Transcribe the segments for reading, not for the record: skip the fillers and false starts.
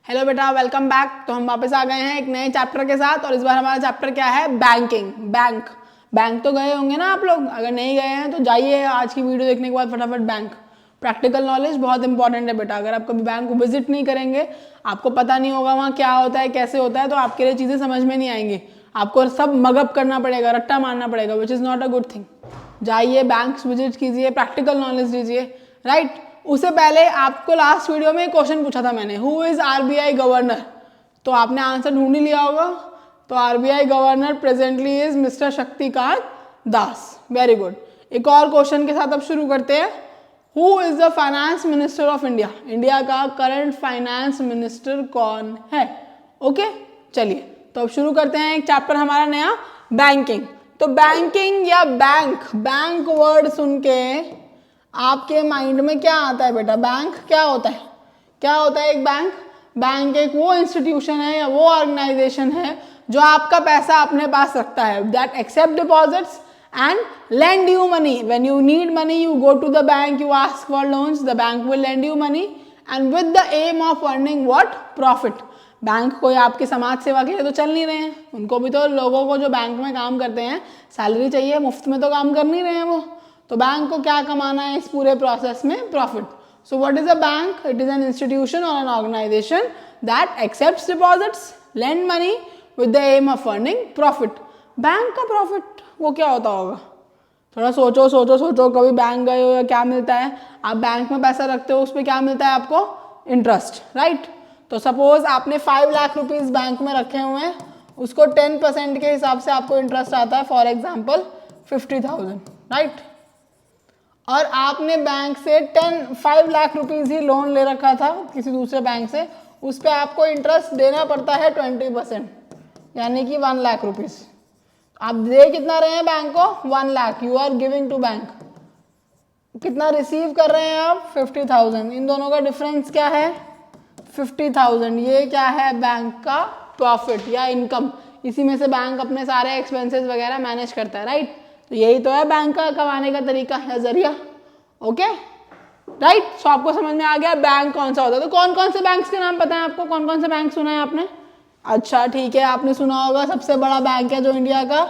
Hello बेटा, welcome back. तो हम वापस आ गए हैं एक नए चैप्टर के साथ और इस बार हमारा चैप्टर क्या है? बैंकिंग। बैंक तो गए होंगे ना आप लोग? अगर नहीं गए हैं तो जाइए आज की वीडियो देखने के बाद फटाफट बैंक। प्रैक्टिकल नॉलेज बहुत इंपॉर्टेंट है बेटा। अगर आप कभी बैंक को विजिट नहीं करेंगे, आपको पता नहीं होगा वहाँ क्या होता है, कैसे होता है, तो आपके लिए चीज़ें समझ में नहीं आएंगी। आपको सब मगअप करना पड़ेगा, रट्टा मारना पड़ेगा, which is not a good thing. जाइए बैंक विजिट कीजिए, प्रैक्टिकल नॉलेज लीजिए, राइट। उससे पहले आपको लास्ट वीडियो में एक क्वेश्चन पूछा था मैंने, हु इज आरबीआई गवर्नर? तो आपने आंसर ढूंढ ही लिया होगा। तो RBI governor presently is mister Shaktikanta Das. Very good. एक और क्वेश्चन के साथ अब शुरू करते हैं। Who is the finance minister of India? India का करंट फाइनेंस मिनिस्टर कौन है? ओके, चलिए तो अब शुरू करते हैं एक चैप्टर हमारा नया, बैंकिंग। तो बैंकिंग या बैंक वर्ड सुन के आपके माइंड में क्या आता है बेटा? बैंक क्या होता है? क्या होता है एक बैंक? बैंक एक वो इंस्टीट्यूशन है या वो ऑर्गेनाइजेशन है जो आपका पैसा अपने पास रखता है, that accept deposits and lend you money. When you need money, you go to the bank, you ask for loans, the bank will lend you money and with the aim of earning what? Profit. Bank कोई आपके समाज सेवा के लिए तो चल नहीं रहे हैं, उनको भी तो लोगों को जो बैंक में काम करते हैं सैलरी चाहिए, मुफ्त में तो काम कर नहीं रहे हैं वो। तो बैंक को क्या कमाना है इस पूरे प्रोसेस में? Profit. So what is a bank? It is an institution और an organisation that accepts deposits, lend money with the aim of earning profit. Bank का प्रॉफिट वो क्या होता होगा? थोड़ा सोचो कभी बैंक गए हो या क्या मिलता है? आप बैंक में पैसा रखते हो, उस पर क्या मिलता है आपको? Interest, right. तो सपोज आपने 5 लाख रुपीज बैंक में रखे हुए हैं, उसको 10% के हिसाब से आपको इंटरेस्ट आता है, फॉर एग्जाम्पल 50,000, राइट। और आपने बैंक से 5 लाख रुपीज ही लोन ले रखा था किसी दूसरे बैंक से, उस पर आपको इंटरेस्ट देना पड़ता है 20%, यानी कि 1 लाख रुपीज। आप दे कितना रहे हैं बैंक को? 1 lakh you are giving to bank. कितना रिसीव कर रहे हैं आप? 50,000। इन दोनों का डिफरेंस क्या है? 50,000। ये क्या है? बैंक का प्रॉफिट या इनकम। इसी में से बैंक अपने सारे एक्सपेंसेस वगैरह मैनेज करता है, राइट। तो यही तो है बैंक का कमाने का तरीका या जरिया। Okay, right. सो आपको समझ में आ गया बैंक कौन सा होता है। तो कौन कौन से बैंक्स के नाम पता है आपको? कौन कौन से बैंक सुना है आपने? अच्छा ठीक है, आपने सुना होगा सबसे बड़ा बैंक है जो इंडिया का,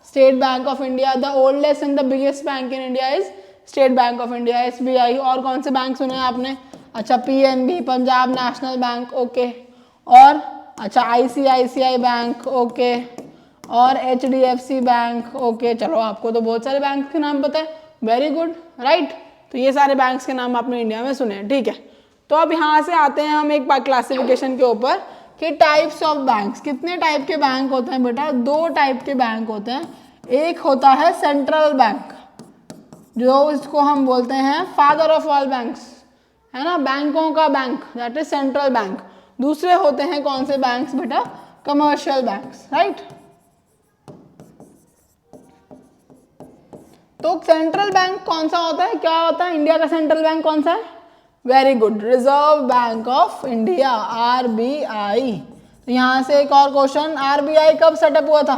state bank of India. The oldest and the biggest bank in India is state bank of India, SBI. और कौन से बैंक सुने हैं आपने? अच्छा, PNB, Punjab national bank, okay. और अच्छा, आईसीआईसीआई बैंक, ओके। और एचडीएफसी बैंक, ओके। चलो आपको तो बहुत सारे बैंक के नाम पता है, वेरी गुड, राइट। तो ये सारे बैंक्स के नाम आपने इंडिया में सुने हैं, ठीक है। तो अब यहाँ से आते हैं हम एक बार क्लासिफिकेशन के ऊपर कि टाइप्स ऑफ बैंक्स। कितने टाइप के बैंक होते हैं बेटा? 2 टाइप के बैंक होते हैं। एक होता है सेंट्रल बैंक, जो इसको हम बोलते हैं फादर ऑफ ऑल बैंक्स, है ना, बैंकों का bank, that is central bank. दूसरे होते हैं कौन से बैंक्स बेटा? Commercial banks, right. तो सेंट्रल बैंक कौन सा होता है? क्या होता है इंडिया का सेंट्रल बैंक? कौन सा है? Very good, reserve bank of India, RBI. तो यहां से एक और क्वेश्चन, आरबीआई कब सेटअप हुआ था?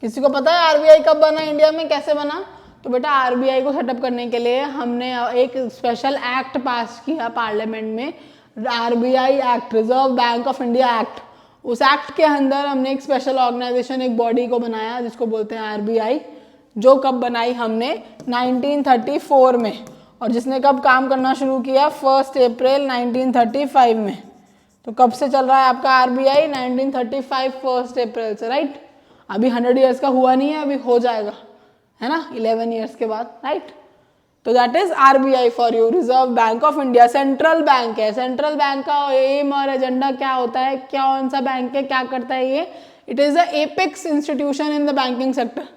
किसी को पता है आरबीआई कब बना इंडिया में, कैसे बना? तो बेटा आरबीआई को सेटअप करने के लिए हमने एक स्पेशल एक्ट पास किया पार्लियामेंट में, RBI act, reserve bank of India act. उस एक्ट के अंदर हमने एक स्पेशल ऑर्गेनाइजेशन, एक बॉडी को बनाया जिसको बोलते हैं आरबीआई, जो कब बनाई हमने? 1934 में। और जिसने कब काम करना शुरू किया? 1 अप्रैल 1935 में। तो कब से चल रहा है आपका आरबीआई? 1935 1 अप्रैल से, राइट। अभी 100 ईयर्स का हुआ नहीं है, अभी हो जाएगा, है ना, 11 ईयर्स के बाद, राइट। तो that is RBI for you, reserve bank of India. Central bank है। सेंट्रल बैंक का एम और एजेंडा क्या होता है? कौन सा बैंक है, क्या करता है ये? It is the apex institution in the banking sector.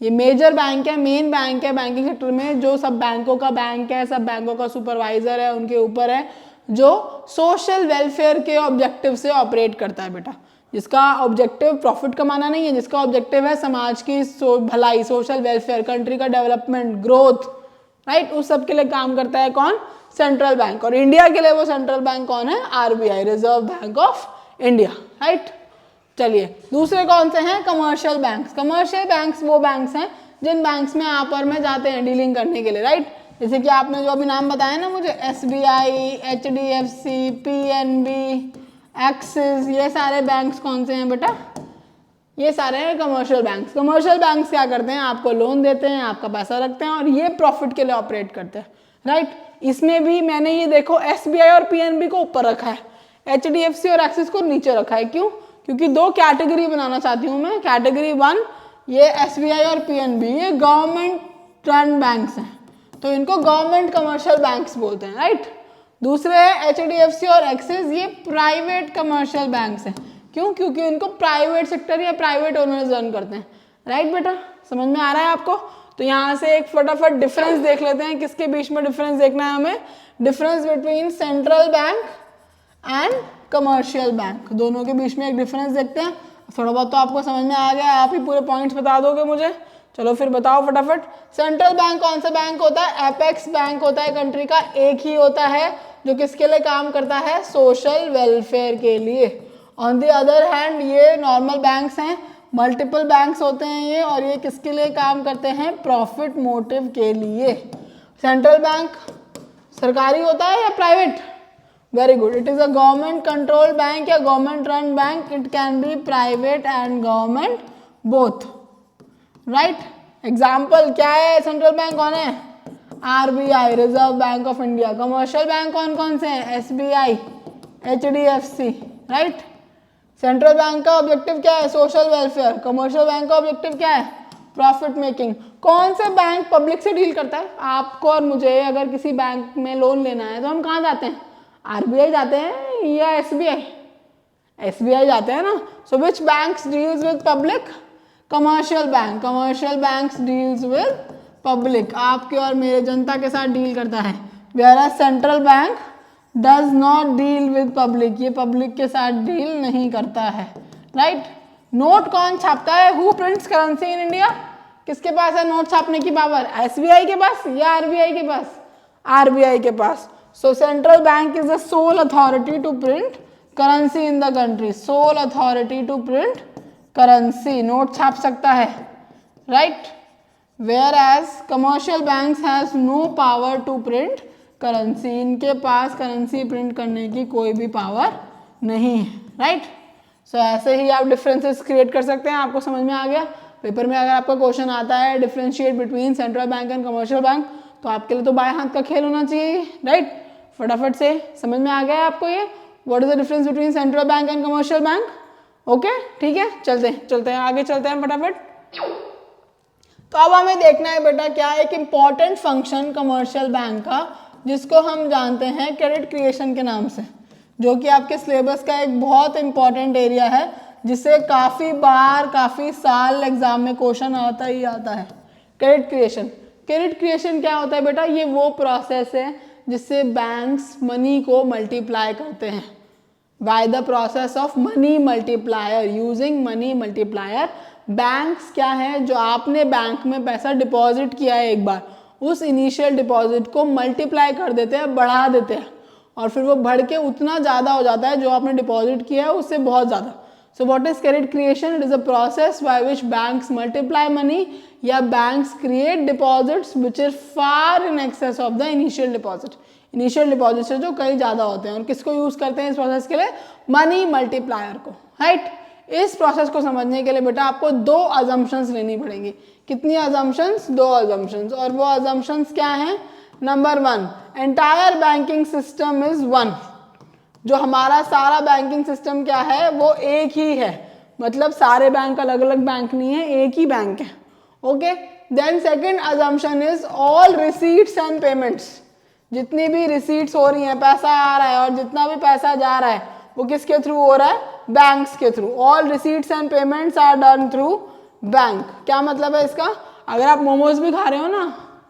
ये मेजर बैंक है, मेन बैंक है बैंकिंग सेक्टर में, जो सब बैंकों का बैंक है, सब बैंकों का सुपरवाइजर है, उनके ऊपर है, जो सोशल वेलफेयर के ऑब्जेक्टिव से ऑपरेट करता है बेटा। जिसका ऑब्जेक्टिव प्रॉफिट कमाना नहीं है, जिसका ऑब्जेक्टिव है समाज की भलाई, सोशल वेलफेयर, कंट्री का डेवलपमेंट, ग्रोथ, राइट। उस सब के लिए काम करता है कौन? Central bank. और इंडिया के लिए वो सेंट्रल बैंक कौन है? RBI, reserve bank of India, right. चलिए दूसरे कौन से हैं? Commercial banks. कमर्शियल बैंक्स वो बैंक्स हैं जिन बैंक्स में आप और मैं जाते हैं डीलिंग करने के लिए, राइट। जैसे कि आपने जो अभी नाम बताया ना मुझे, एसबीआई, एचडीएफसी, पीएनबी, एक्सिस, ये सारे बैंक्स कौन से हैं बेटा? ये सारे हैं कमर्शियल बैंक्स। कमर्शियल बैंक्स क्या करते हैं? आपको लोन देते हैं, आपका पैसा रखते हैं और ये प्रॉफिट के लिए ऑपरेट करते हैं, राइट। इसमें भी मैंने ये देखो एसबीआई और पीएनबी को ऊपर रखा है, एचडीएफसी और एक्सिस को नीचे रखा है। क्यों? क्योंकि दो कैटेगरी बनाना चाहती हूँ मैं। कैटेगरी 1 ये एसबीआई और पीएनबी, ये गवर्नमेंट रन बैंक्स हैं, तो इनको गवर्नमेंट कमर्शियल बैंक्स बोलते हैं, राइट। दूसरे है एचडीएफसी और एक्सिस, ये प्राइवेट कमर्शियल बैंक्स हैं। क्यों? क्योंकि इनको प्राइवेट सेक्टर या प्राइवेट ओनर्स रन करते हैं, राइट बेटा। समझ में आ रहा है आपको? तो यहाँ से एक फटाफट डिफरेंस देख लेते हैं। किसके बीच में डिफरेंस देखना है हमें? Difference between central bank and commercial bank, दोनों के बीच में एक डिफरेंस देखते हैं। थोड़ा बहुत तो आपको समझ में आ गया, आप ही पूरे पॉइंट्स बता दोगे मुझे। चलो फिर बताओ फटाफट। सेंट्रल बैंक कौन सा बैंक होता है? एपेक्स बैंक होता है कंट्री का, एक ही होता है जो किसके लिए काम करता है? सोशल वेलफेयर के लिए। ऑन द अदर हैंड ये नॉर्मल बैंक्स हैं, मल्टीपल बैंक्स होते हैं ये, और ये किसके लिए काम करते हैं? प्रॉफिट मोटिव के लिए। सेंट्रल बैंक सरकारी होता है या private? Very good, it is a government control bank या government run bank. It can be private and government both, right. Example क्या है? सेंट्रल बैंक कौन है? RBI, reserve bank of India. Commercial bank कौन कौन से हैं? SBI, HDFC, right. Central bank का ऑब्जेक्टिव क्या है? Social welfare. कमर्शियल बैंक का ऑब्जेक्टिव क्या है? Profit making. कौन सा बैंक पब्लिक से डील करता है? आपको और मुझे अगर किसी बैंक में लोन लेना है तो हम कहाँ जाते हैं? आरबीआई जाते हैं या एसबीआई? एसबीआई जाते हैं ना। So which banks deals with public? Commercial bank. Commercial banks deals with public, आपके और मेरे जनता के साथ डील करता है। Whereas central bank does not deal with public, ये पब्लिक के साथ डील नहीं करता है, राइट। नोट कौन छापता है? Who prints currency in India? किसके पास है नोट छापने की पावर? एसबीआई के पास या आरबीआई के पास? आरबीआई के पास। So central bank is the sole authority to print currency in the country. Sole authority to print currency, note छाप सकता है, right. Whereas commercial banks has no power to print currency, इनके पास currency print करने की कोई भी power नहीं है, राइट। सो ऐसे ही आप डिफरेंसेस क्रिएट कर सकते हैं। आपको समझ में आ गया? पेपर में अगर आपका क्वेश्चन आता है differentiate between central bank and commercial bank, तो आपके लिए तो बाएं हाथ का खेल होना चाहिए, राइट। फटाफट से समझ में आ गया आपको ये what is the difference between central bank and commercial bank? Okay, ठीक है, चलते हैं आगे चलते हैं फटाफट। तो अब हमें देखना है बेटा क्या एक इंपॉर्टेंट फंक्शन कमर्शियल बैंक का, जिसको हम जानते हैं क्रेडिट क्रिएशन के नाम से, जो कि आपके सिलेबस का एक बहुत इंपॉर्टेंट एरिया है, जिससे काफ़ी बार काफ़ी साल एग्जाम में क्वेश्चन आता ही आता है। Credit creation. क्रेडिट क्रिएशन क्या होता है बेटा? ये वो प्रोसेस है जिससे बैंक्स मनी को मल्टीप्लाई करते हैं by the process of money multiplier, using money multiplier. Banks क्या है? जो आपने बैंक में पैसा डिपॉजिट किया है एक बार, उस इनिशियल डिपॉजिट को मल्टीप्लाई कर देते हैं, बढ़ा देते हैं, और फिर वो बढ़ के उतना ज़्यादा हो जाता है जो आपने डिपॉजिट किया है उससे बहुत ज़्यादा। So what is credit creation? It is a process by which banks multiply money या banks create deposits which is far in excess of the initial deposit. Initial deposit से जो कई ज़्यादा होते हैं, और किसको यूज़ करते हैं इस प्रोसेस के लिए? मनी मल्टीप्लायर को, राइट। इस प्रोसेस को समझने के लिए बेटा आपको दो अजम्पशंस लेनी पड़ेंगी। कितनी अजम्पशंस? दो अजम्पशंस। और वो अजम्पशंस क्या हैं? Number 1, entire banking system is one. जो हमारा सारा बैंकिंग सिस्टम क्या है? वो एक ही है, मतलब सारे बैंक अलग अलग बैंक नहीं है, एक ही बैंक है, okay. Then second assumption is all receipts and payments. जितनी भी रिसीट्स हो रही हैं, पैसा आ रहा है और जितना भी पैसा जा रहा है वो किसके थ्रू हो रहा है? बैंक्स के through. All receipts and payments are done through bank. क्या मतलब है इसका? अगर आप मोमोज भी खा रहे हो ना,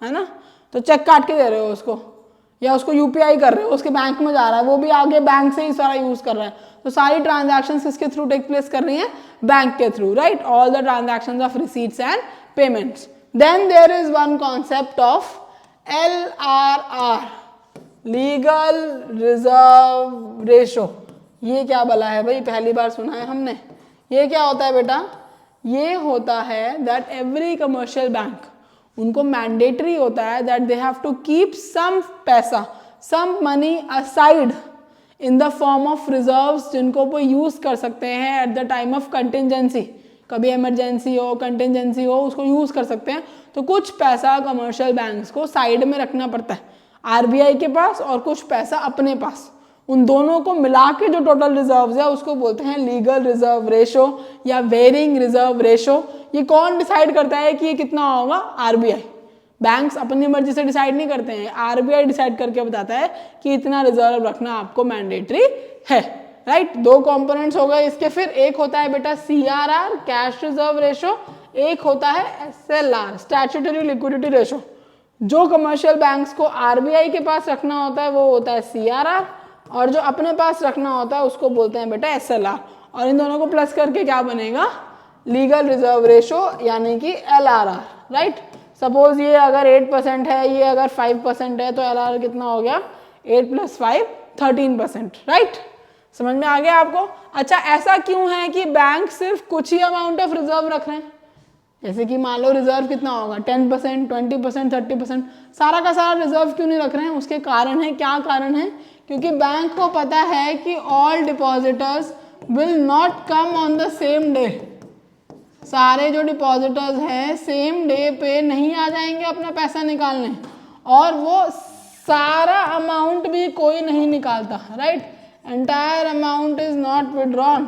है ना, तो चेक काट के दे रहे हो उसको, या उसको यूपीआई कर रहे हो, उसके बैंक में जा रहा है, वो भी आगे बैंक से ही सारा यूज कर रहा है, तो सारी ट्रांजैक्शंस किसके थ्रू टेक प्लेस कर रही हैं? बैंक के through, right. All the transactions of receipts and payments. Then there is one concept of LRR, legal reserve ratio. ये क्या भला है भाई? पहली बार सुना है हमने। ये क्या होता है बेटा? ये होता है दैट एवरी कमर्शियल बैंक, उनको मैंडेटरी होता है that they have to keep some पैसा, some money aside in the form of reserves, जिनको वो यूज़ कर सकते हैं at the time of contingency, कभी इमरजेंसी हो, कंटिजेंसी हो, उसको यूज़ कर सकते हैं। तो कुछ पैसा कमर्शियल बैंक्स को साइड में रखना पड़ता है आरबीआई के पास, और कुछ पैसा अपने पास। उन दोनों को मिला के जो टोटल रिजर्व्स है उसको बोलते हैं लीगल रिजर्व रेशो या वेरिंग रिजर्व रेशो। ये कौन डिसाइड करता है कि ये कितना होगा? आरबीआई। बैंक्स अपनी मर्जी से डिसाइड नहीं करते हैं, आरबीआई डिसाइड करके बताता है कि इतना रिजर्व रखना आपको मैंडेटरी है, राइट। दो कंपोनेंट्स हो गए इसके। फिर एक होता है बेटा सीआरआर, कैश रिजर्व रेशो, एक होता है एसएलआर, स्टैट्यूटरी लिक्विडिटी रेशो। जो कमर्शियल बैंक्स को आरबीआई के पास रखना होता है वो होता है सीआरआर, और जो अपने पास रखना होता है उसको बोलते हैं बेटा एसएलआर। और इन दोनों को प्लस करके क्या बनेगा? लीगल रिजर्व रेशो यानी कि एलआरआर, राइट। सपोज ये अगर 8% है, ये अगर 5% है, तो एलआर कितना हो गया? 8 + 5 13%, राइट। समझ में आ गया आपको? अच्छा, ऐसा क्यों है कि बैंक सिर्फ कुछ ही अमाउंट ऑफ रिजर्व रख रहे हैं? जैसे कि मान लो रिजर्व कितना होगा? 10%, 20%, 30%। सारा का सारा रिजर्व क्यों नहीं रख रहे हैं? उसके कारण है। क्या कारण है? क्योंकि बैंक को पता है कि all depositors will not come on the same day. सारे जो डिपॉजिटर्स हैं सेम डे पे नहीं आ जाएंगे अपना पैसा निकालने, और वो सारा अमाउंट भी कोई नहीं निकालता, right. Entire amount is not withdrawn.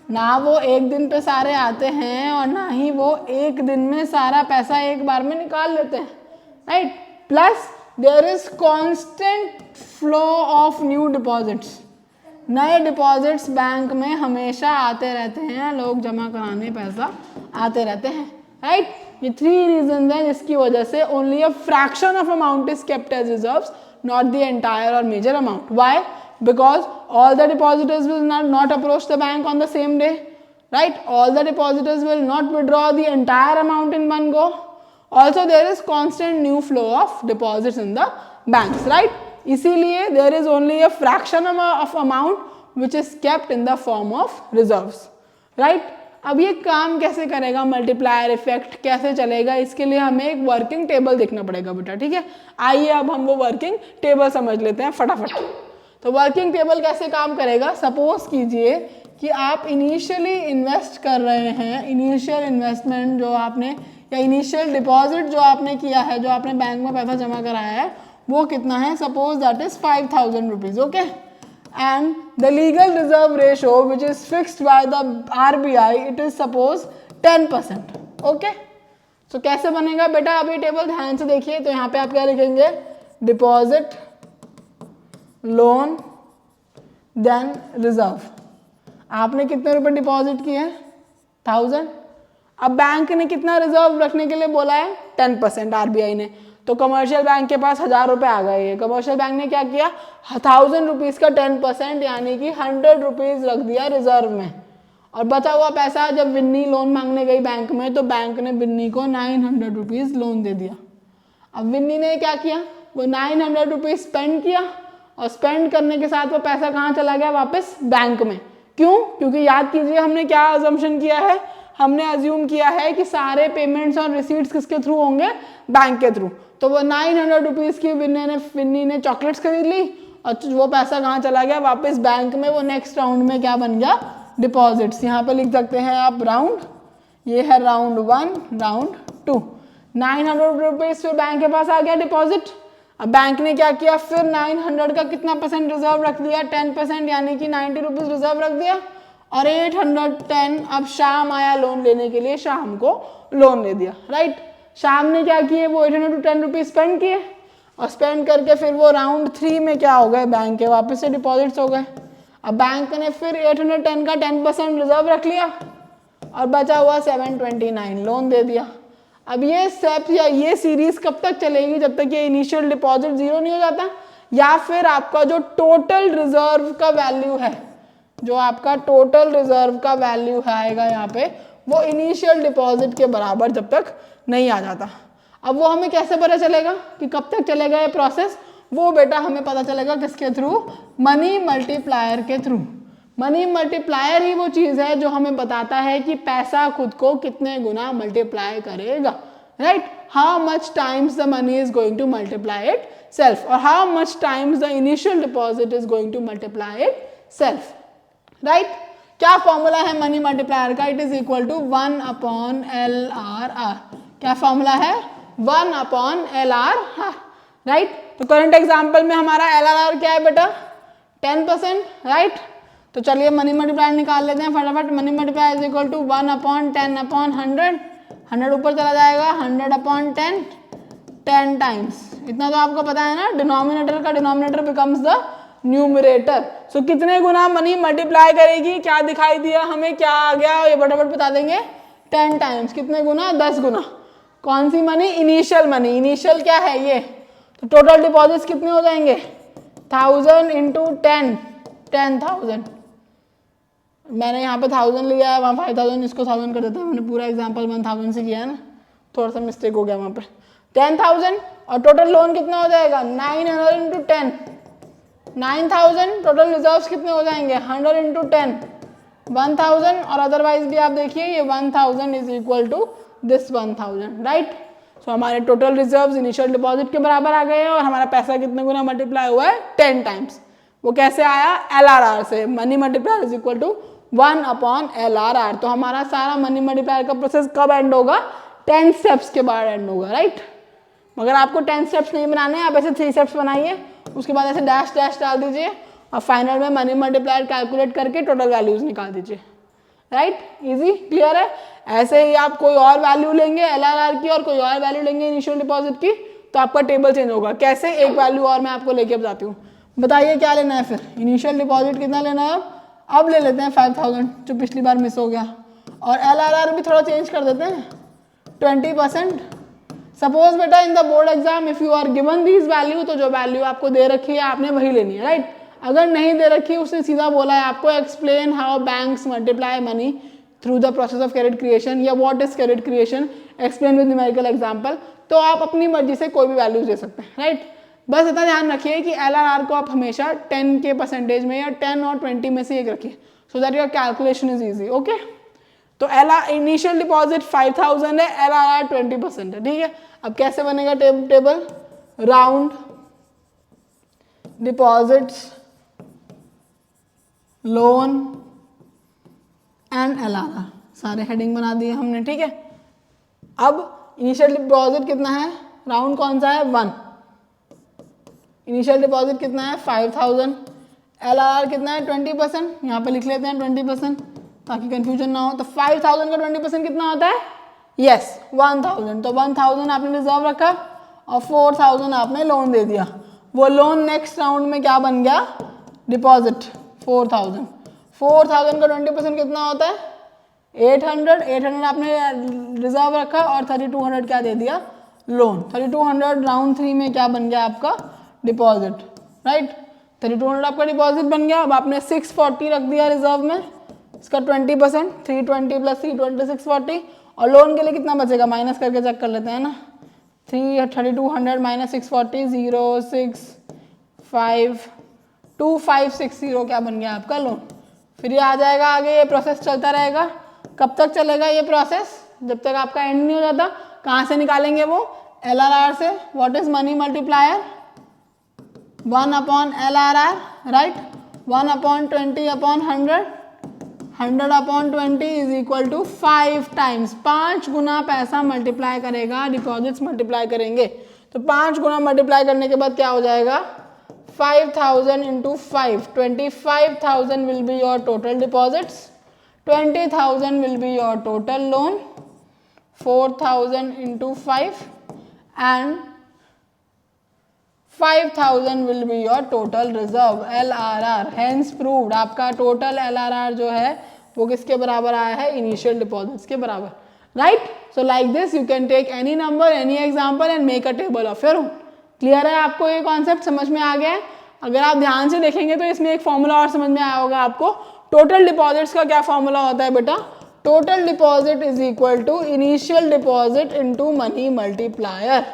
ना वो एक दिन पे सारे आते हैं और ना ही वो एक दिन में सारा पैसा एक बार में निकाल लेते हैं, right. Plus there is constant flow of new deposits. नए डिपॉजिट्स बैंक में हमेशा आते रहते हैं, लोग जमा कराने पैसा आते रहते हैं, राइट। ये 3 रीजन हैं जिसकी वजह से only a fraction of amount is kept as reserves, not the entire और major amount. Why? Because all the depositors will not approach the bank on the same day, right? All the depositors will not withdraw the entire amount in one go. Also there is constant new flow of deposits in the banks, right? इसीलिए there is only a fraction of amount which is kept in the form of reserves, right? अब ये काम कैसे करेगा? Multiplier effect कैसे चलेगा? इसके लिए हमें एक वर्किंग टेबल देखना पड़ेगा बेटा, ठीक है। आइए अब हम वो वर्किंग टेबल समझ लेते हैं फटाफट। तो वर्किंग टेबल कैसे काम करेगा? सपोज कीजिए कि आप इनिशियली इन्वेस्ट कर रहे हैं, इनिशियल इन्वेस्टमेंट जो आपने या इनिशियल डिपॉजिट जो आपने किया है, जो आपने बैंक में पैसा जमा कराया है, वो कितना है? Suppose that is 5000 rupees, okay. And the legal reserve ratio which is fixed by the RBI, it is suppose 10%, okay. So कैसे बनेगा बेटा? अब ये टेबल ध्यान से देखिए। तो यहाँ पे आप क्या लिखेंगे? Deposit, loan, then reserve. आपने कितने रुपए डिपॉजिट किए? 1000। अब बैंक ने कितना रिजर्व रखने के लिए बोला है? 10% आरबीआई ने। तो कमर्शियल बैंक के पास 1000 रुपए आ गए। कमर्शियल बैंक ने क्या किया? 1000 रुपीज का 10% यानी कि 100 रुपीज रख दिया रिजर्व में, और बचा हुआ पैसा जब विन्नी लोन मांगने गई बैंक में तो बैंक ने विन्नी को 900 रुपीज लोन दे दिया। अब विन्नी ने क्या किया? वो 900 रुपीज स्पेंड किया, और स्पेंड करने के साथ वो पैसा कहाँ चला गया? वापस बैंक में। क्यों? क्योंकि याद कीजिए हमने क्या अजम्पशन किया है? हमने अज्यूम किया है कि सारे पेमेंट्स और रिसीट्स किसके थ्रू होंगे? बैंक के थ्रू। तो वो 900 रुपीज की विन्नी ने चॉकलेट्स खरीद ली, और वो पैसा कहाँ चला गया? वापस बैंक में। वो नेक्स्ट राउंड में क्या बन गया? डिपॉजिट्स। यहाँ पे लिख सकते हैं आप राउंड, ये है राउंड 1, राउंड 2। 900 रुपीज फिर बैंक के पास आ गया डिपॉजिट। अब बैंक ने क्या किया? फिर 900 का कितना % रिजर्व रख दिया? 10%, यानी कि 90 रुपीज रिजर्व रख दिया, और 810 अब शाम आया लोन लेने के लिए, शाम को लोन ले दिया, राइट। शाम ने क्या किए? वो 810 रुपीज स्पेंड किए, और स्पेंड करके फिर वो राउंड 3 में क्या हो गए? बैंक के वापस से डिपॉजिट्स हो गए। अब बैंक ने फिर 810 का 10% रिजर्व रख लिया, और बचा हुआ 729 लोन दे दिया। अब ये स्टेप या ये सीरीज कब तक चलेगी? जब तक ये इनिशियल डिपॉजिट 0 नहीं हो जाता, या फिर आपका जो टोटल रिजर्व का वैल्यू है, जो आपका टोटल रिजर्व का वैल्यू आएगा यहाँ पे, वो इनिशियल डिपॉजिट के बराबर जब तक नहीं आ जाता। अब वो हमें कैसे पता चलेगा कि कब तक चलेगा ये प्रोसेस? वो बेटा हमें पता चलेगा किसके थ्रू? मनी मल्टीप्लायर के थ्रू। मनी मल्टीप्लायर ही वो चीज़ है जो हमें बताता है कि पैसा खुद को कितने गुना मल्टीप्लाई करेगा, right. how much times the money is going to multiply itself or how much times the initial deposit is going to multiply itself, right? क्या फॉर्मूला है मनी मल्टीप्लायर का? It is equal to 1 upon LRR. क्या formula है? 1 upon LRR, right? तो current example में हमारा LRR क्या है बेटा? 10%, राइट? तो चलिए मनी मल्टीप्लायर निकाल लेते हैं फटाफट. Money multiplier is equal to 1 upon 10 upon 100. 100 ऊपर चला जाएगा, 100 अपॉन 10, 10 टाइम्स. इतना तो आपको पता है ना, डिनोमिनेटर का डिनोमिनेटर बिकम्स द न्यूमरेटर. सो कितने गुना मनी मल्टीप्लाई करेगी? क्या दिखाई दिया हमें, क्या आ गया ये फटाफट बता देंगे. 10 टाइम्स. कितने गुना? 10 गुना. कौन सी मनी? Initial money. इनिशियल क्या है ये? तो टोटल डिपॉजिट्स कितने हो जाएंगे? 1000 इंटू 10, 10,000. मैंने यहाँ पे 1000 लिया है, वहाँ 5000, इसको 1000 कर देता है. मैंने पूरा एग्जाम्पल 1000 से किया है ना, थोड़ा सा मिस्टेक हो गया वहाँ पे. 10,000 और टोटल लोन कितना हो जाएगा? 900 इंटू 10, 9000. टोटल रिजर्व्स कितने हो जाएंगे? 100 इंटू 10, 1000. और अदरवाइज भी आप देखिए ये 1000 is equal to this 1000, right? So हमारे टोटल रिजर्व्स इनिशियल डिपॉजिट के बराबर आ गए हैं और हमारा पैसा कितने गुना मल्टीप्लाई हुआ है? 10 टाइम्स. वो कैसे आया? LRR से. Money multiplier is equal to 1 upon LRR. तो हमारा सारा मनी मल्टीप्लायर का प्रोसेस कब एंड होगा? 10 स्टेप्स के बाद एंड होगा, राइट? मगर आपको 10 स्टेप्स नहीं बनाने हैं, आप ऐसे 3 स्टेप्स बनाइए, उसके बाद ऐसे डैश डैश डाल दीजिए और फाइनल में मनी मल्टीप्लायर कैलकुलेट करके टोटल वैल्यूज निकाल दीजिए, राइट? इजी, क्लियर है? ऐसे ही आप कोई और वैल्यू लेंगे LRR की और कोई और वैल्यू लेंगे इनिशियल डिपॉजिट की, तो आपका टेबल चेंज होगा. कैसे? एक वैल्यू और मैं आपको लेके बताती हूँ. बताइए क्या लेना है फिर? इनिशियल डिपॉजिट कितना लेना है? अब ले लेते हैं 5000, जो पिछली बार मिस हो गया. और LRR भी थोड़ा चेंज कर देते हैं, 20%. सपोज बेटा in the board exam if you are given these value, तो जो वैल्यू आपको दे रखी है आपने वही लेनी है, राइट? अगर नहीं दे रखी, उसने सीधा बोला है आपको explain how banks multiply money through the process of credit creation या what is credit creation, explain with numerical example, तो आप अपनी मर्जी से कोई भी वैल्यूज दे सकते हैं, राइट? बस इतना ध्यान रखिए कि LRR को आप हमेशा 10 के परसेंटेज में या 10 और 20 में से एक रखिए, so that your calculation is easy. Okay, तो इनिशियल डिपॉजिट 5000 है, LRR 20% है, ठीक है? अब कैसे बनेगा table? Round deposits, loan and LRR, सारे हेडिंग बना दिए हमने, ठीक है? अब इनिशियल डिपॉजिट कितना है? राउंड कौन सा है? 1. इनिशियल डिपॉजिट कितना है? 5000. LRR कितना है? 20%. यहाँ पे लिख लेते हैं 20% ताकि कंफ्यूजन ना हो. तो 5000 का 20% कितना होता है? यस, 1000. तो 1000 आपने रिजर्व रखा और 4000 आपने लोन दे दिया. वो लोन नेक्स्ट राउंड में क्या बन गया? डिपॉजिट. 4000. 4000 का 20% कितना होता है? 800. 800 आपने रिजर्व रखा और 3200 क्या दे दिया? लोन. 3200 राउंड 3 में क्या बन गया आपका? Deposit, right? 3200 आपका डिपॉजिट बन गया. अब आपने 640 रख दिया रिजर्व में, इसका 20%, 320 प्लस 320 640. और लोन के लिए कितना बचेगा? माइनस करके चेक कर लेते हैं ना. 3200 माइनस 640, 0652560 क्या बन गया आपका? लोन. फिर ये आ जाएगा आगे, ये प्रोसेस चलता रहेगा. कब तक चलेगा ये प्रोसेस? जब तक आपका एंड नहीं हो जाता. कहाँ से निकालेंगे वो? LRR से. What is money multiplier? 1 upon LRR, right? 1 upon 20 upon 100. 100 upon 20 is equal to 5 times. 5 गुना पैसा मल्टीप्लाई करेगा, डिपॉजिट्स मल्टीप्लाई करेंगे. तो 5 गुना मल्टीप्लाई करने के बाद क्या हो जाएगा? 5000 into 5, 25,000 will be your total deposits, 20,000 will be your total loan, 4,000 into 5 and 5,000 will be your total reserve LRR. Hence proved आपका total LRR जो है वो किसके बराबर आया है? Initial deposits के बराबर, right? So like this you can take any number, any example and make a table of your own. Clear है आपको? ये कॉन्सेप्ट समझ में आ गया है? अगर आप ध्यान से देखेंगे तो इसमें एक फॉर्मूला और समझ में आया होगा आपको. टोटल डिपॉजिट्स का क्या फॉर्मूला होता है बेटा? Total deposit is equal to initial deposit into money multiplier,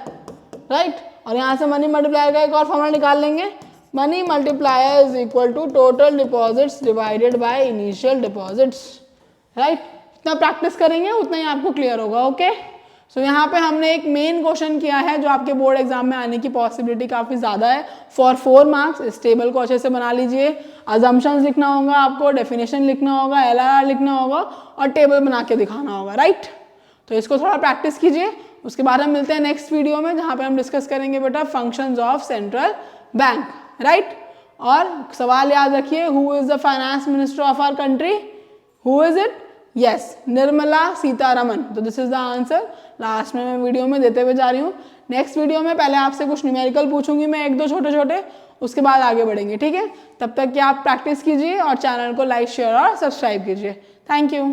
right? और यहाँ से मनी मल्टीप्लायर का एक और फॉर्मूला निकाल लेंगे. Money multiplier is equal to total deposits divided by initial deposits, right? जितना प्रैक्टिस करेंगे उतना ही आपको क्लियर होगा. ओके, सो यहाँ पे हमने एक मेन क्वेश्चन किया है जो आपके बोर्ड एग्जाम में आने की पॉसिबिलिटी काफ़ी ज़्यादा है फॉर 4 मार्क्स। इस टेबल को अच्छे से बना लीजिए, अजम्पशंस लिखना होगा आपको, डेफिनेशन लिखना होगा, LRR लिखना होगा और टेबल बना के दिखाना होगा, राइट। तो इसको थोड़ा प्रैक्टिस कीजिए। उसके बाद हम मिलते हैं नेक्स्ट वीडियो में जहाँ पे हम डिस्कस करेंगे बेटा functions of central bank, right. और सवाल याद रखिए, who is the finance minister of our country, who is it, yes, Nirmala Sitharaman. तो this is the answer. Last में मैं वीडियो में देते हुए जा रही हूँ। नेक्स्ट वीडियो में पहले आपसे कुछ न्यूमेरिकल पूछूंगी मैं, 1-2 छोटे छोटे, उसके बाद आगे बढ़ेंगे, ठीक है। तब तक कि आप प्रैक्टिस कीजिए और चैनल को लाइक, शेयर और सब्सक्राइब कीजिए। Thank you.